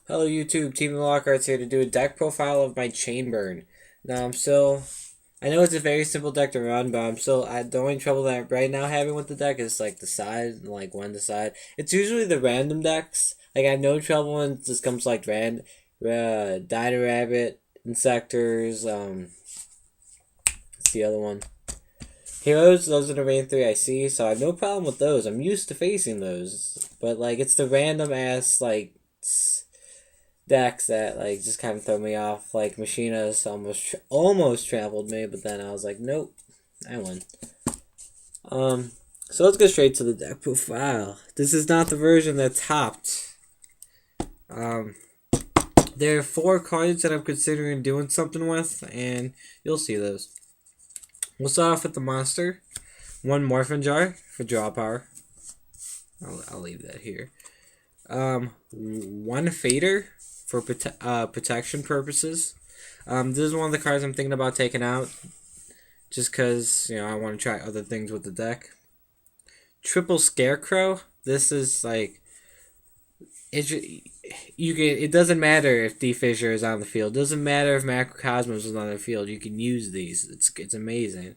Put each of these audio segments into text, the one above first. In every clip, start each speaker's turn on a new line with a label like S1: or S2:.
S1: Hello YouTube, Team Lockarts here to do a deck profile of my Chainburn. Now I know it's a very simple deck to run, but the only trouble that I'm right now having with the deck is like the side, like when to side. It's usually the random decks. Like I have no trouble when it just comes like Dino Rabbit, Insectors, what's the other one? Heroes, those are the main three I see, so I have no problem with those. I'm used to facing those. But like it's the random ass decks that like just kind of throw me off. Like Machina's almost trampled me, but then I was like, nope, I won. So let's go straight to the deck profile. This is not the version that topped. Um, there are 4 cards that I'm considering doing something with, and you'll see those. We'll start off with the monster. 1 Morphin Jar for draw power. I'll leave that here. 1 Fader for protection purposes. This is one of the cards I'm thinking about taking out, just because I want to try other things with the deck. Triple Scarecrow. This is like it doesn't matter if D-Fissure is on the field. It doesn't matter if Macrocosmos is on the field. You can use these. It's amazing.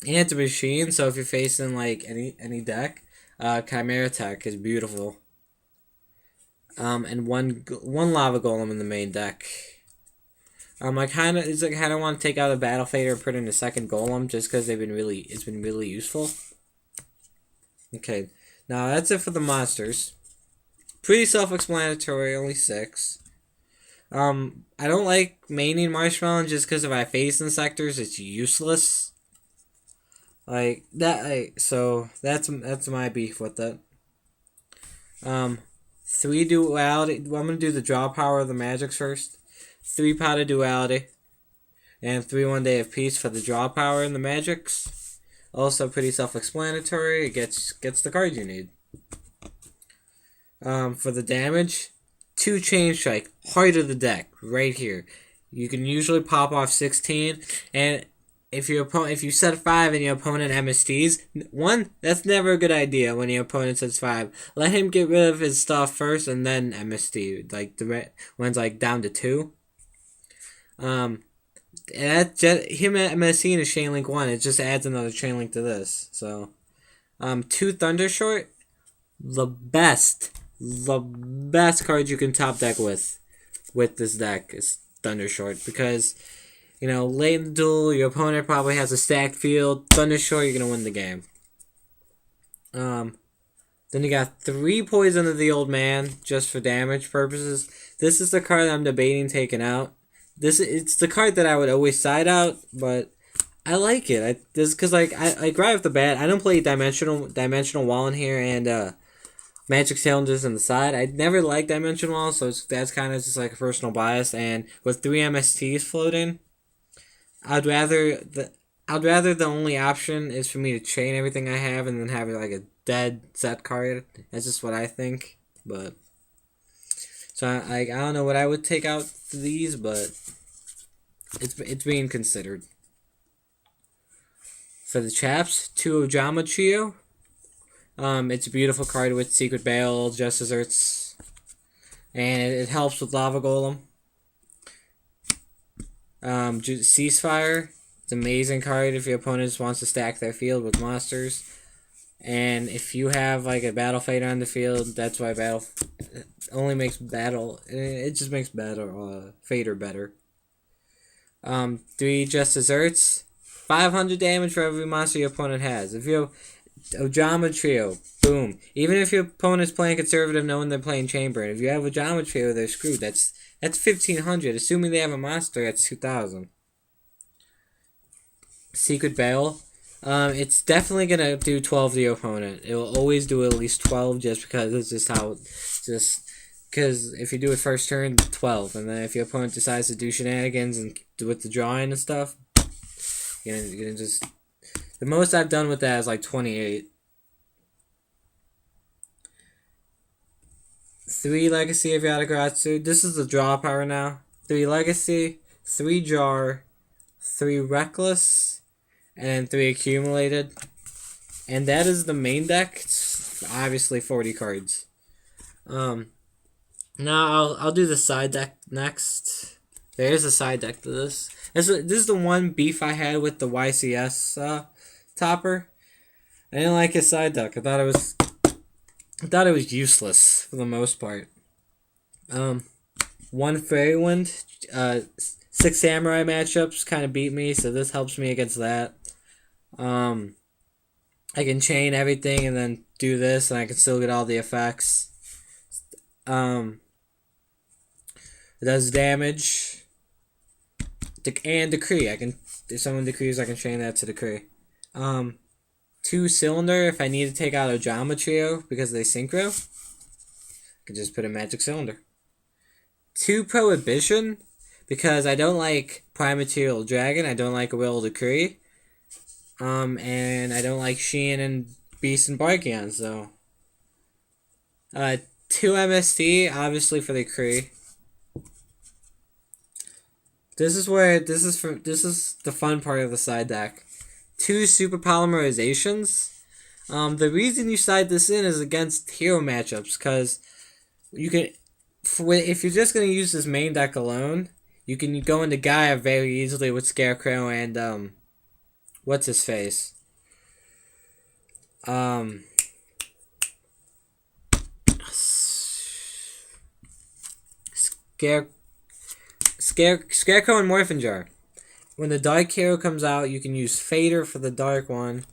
S1: And it's a machine, so if you're facing like any deck, Chimera Tech is beautiful. And one Lava Golem in the main deck. I kind of want to take out a Battle Fader and put in a second Golem just because it's been really useful. Okay, now that's it for the monsters. Pretty self-explanatory, only 6. I don't like maining Marshmallow just because if I face Insectors, it's useless. Like that, so that's my beef with it. 3 duality. Well, I'm gonna do the draw power of the magics first. 3 pot of duality, and 3 1 day of peace for the draw power in the magics. Also pretty self-explanatory. It gets the cards you need. For the damage, 2 chain strike, heart of the deck, right here. You can usually pop off 16, and if you set 5 and your opponent MSTs, 1, that's never a good idea when your opponent sets 5. Let him get rid of his stuff first and then MST, like the one's like down to 2. And that him MSTing is Chain Link 1. It just adds another Chain Link to this. So 2 Thunder Short, the best card you can top deck with this deck is Thunder Short, because late in the duel, your opponent probably has a stacked field. Thunder Short, you're gonna win the game. Then you got 3 Poison of the Old Man, just for damage purposes. This is the card I'm debating taking out. It's the card that I would always side out, but I like it. Because I right off the bat, I don't play dimensional wall in here and magic challenges on the side. I never liked dimensional wall, so that's kind of just like a personal bias. And with 3 MSTs floating, I'd rather the only option is for me to chain everything I have and then have like a dead set card. That's just what I think. But so I don't know what I would take out for these, but it's being considered. For the chaps, 2 Ojama Trio. It's a beautiful card with Secret Bale, Just Desserts, and it helps with Lava Golem. Ceasefire. It's an amazing card if your opponent wants to stack their field with monsters. And if you have like a Battle Fader on the field, that's why Battle only makes Battle. It just makes Battle Fader better. 3 Just Desserts. 500 damage for every monster your opponent has. If you Ojama Trio, boom. Even if your opponent's playing conservative, knowing they're playing Chainburn, if you have Ojama Trio, they're screwed. That's 1,500. Assuming they have a monster, that's 2,000. Secret Bale. It's definitely gonna do 12 to your opponent. It will always do at least 12, just because it's just how, because if you do it first turn, 12, and then if your opponent decides to do shenanigans and with the drawing and stuff, you're gonna just. The most I've done with that is like 28. 3 Legacy of Yatagratsu. This is the draw power now. 3 Legacy, 3 Jar, 3 Reckless, and 3 Accumulated. And that is the main deck. It's obviously 40 cards. Now I'll do the side deck next. There is a side deck to this. This is the one beef I had with the YCS topper. I didn't like his side deck. I thought it was useless for the most part. One Fairy Wind, 6 Samurai matchups kind of beat me, so this helps me against that. I can chain everything and then do this, and I can still get all the effects. It does damage. And Decree. If someone decrees, I can chain that to Decree. 2 Cylinder if I need to take out a Ojama Trio because they synchro. I can just put a Magic Cylinder. 2 Prohibition because I don't like Prime Material Dragon. I don't like a Will Decree. And I don't like Shein and Beast and Barkion, so. 2 MST, obviously for the Decree. This is the fun part of the side deck. 2 Super Polymerizations. The reason you side this in is against hero matchups, because you can, if you're just gonna use this main deck alone, you can go into Gaia very easily with Scarecrow and what's his face? Scarecrow and Morphinjar. When the Dark Hero comes out, you can use Fader for the Dark one.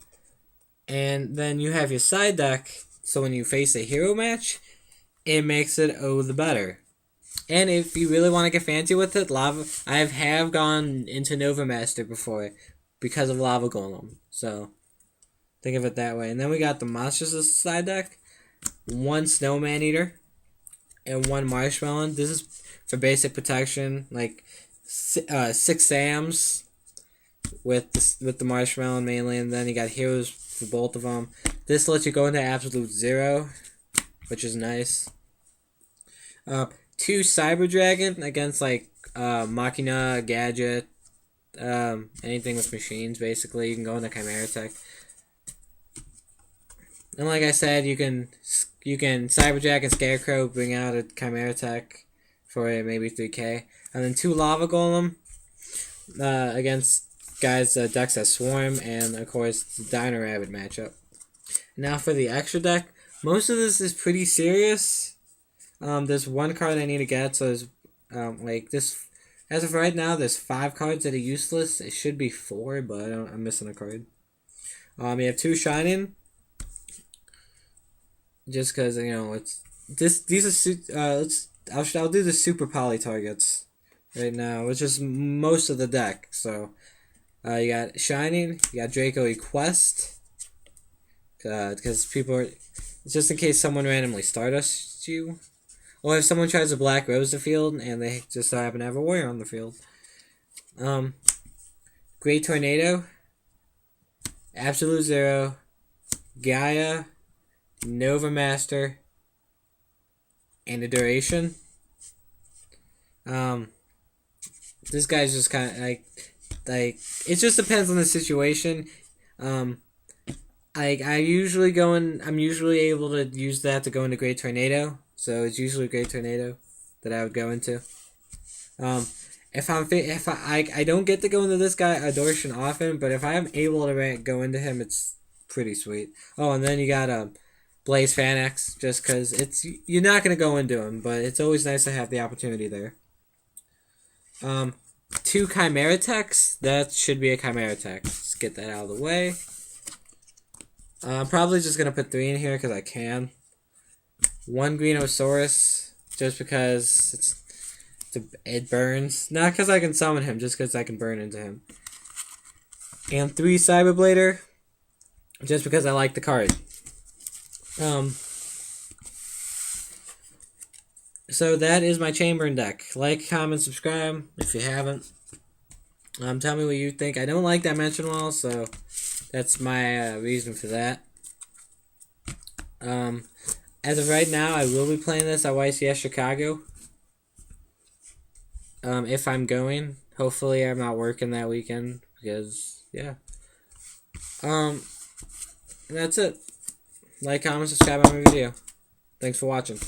S1: And then you have your side deck, so when you face a hero match, it makes it the better. And if you really want to get fancy with it, I have gone into Nova Master before because of Lava Golem. So think of it that way. And then we got the Monsters side deck. 1 Snowman Eater and 1 Marshmallow. This is for basic protection, like 6 Sams with the Marshmallow mainly, and then you got heroes for both of them. This lets you go into Absolute Zero, which is nice. 2 Cyber Dragon against like Machina, Gadget, anything with machines basically. You can go into Chimera Tech. And like I said, you can Cyberjack and Scarecrow bring out a Chimera Tech for maybe 3k. And then 2 Lava Golem against guys decks that Swarm, and of course the Dino Rabbit matchup. Now for the extra deck, most of this is pretty serious. There's 1 card I need to get, so there's like this. As of right now, there's 5 cards that are useless. It should be 4, but I'm missing a card. You have 2 Shining. Just because it's these are I'll do the super poly targets right now, which is most of the deck. So you got Shining, you got Draco Request, because people are, just in case someone randomly Stardusts you, or if someone tries to Black Rose the field and they just happen to have a warrior on the field. Great Tornado, Absolute Zero, Gaia, Nova Master, and the Duration. This guy's just kind of like it just depends on the situation. I'm usually able to use that to go into Great Tornado, so it's usually Great Tornado that I would go into. If I don't get to go into this guy Adoration often, but if I'm able to go into him, it's pretty sweet. Oh, and then you got Blaze Fanax, just because you're not going to go into him, but it's always nice to have the opportunity there. 2 Chimera Techs, that should be a Chimera Tech. Let's get that out of the way. I'm probably just going to put 3 in here because I can. 1 Greenosaurus, just because it burns. Not because I can summon him, just because I can burn into him. And 3 Cyberblader, just because I like the card. So that is my Chainburn deck. Like, comment, subscribe if you haven't. Tell me what you think. I don't like Dimension Wall, so that's my reason for that. As of right now, I will be playing this at YCS Chicago. If I'm going. Hopefully I'm not working that weekend, because, yeah. And that's it. Like, comment, subscribe on my video. Thanks for watching.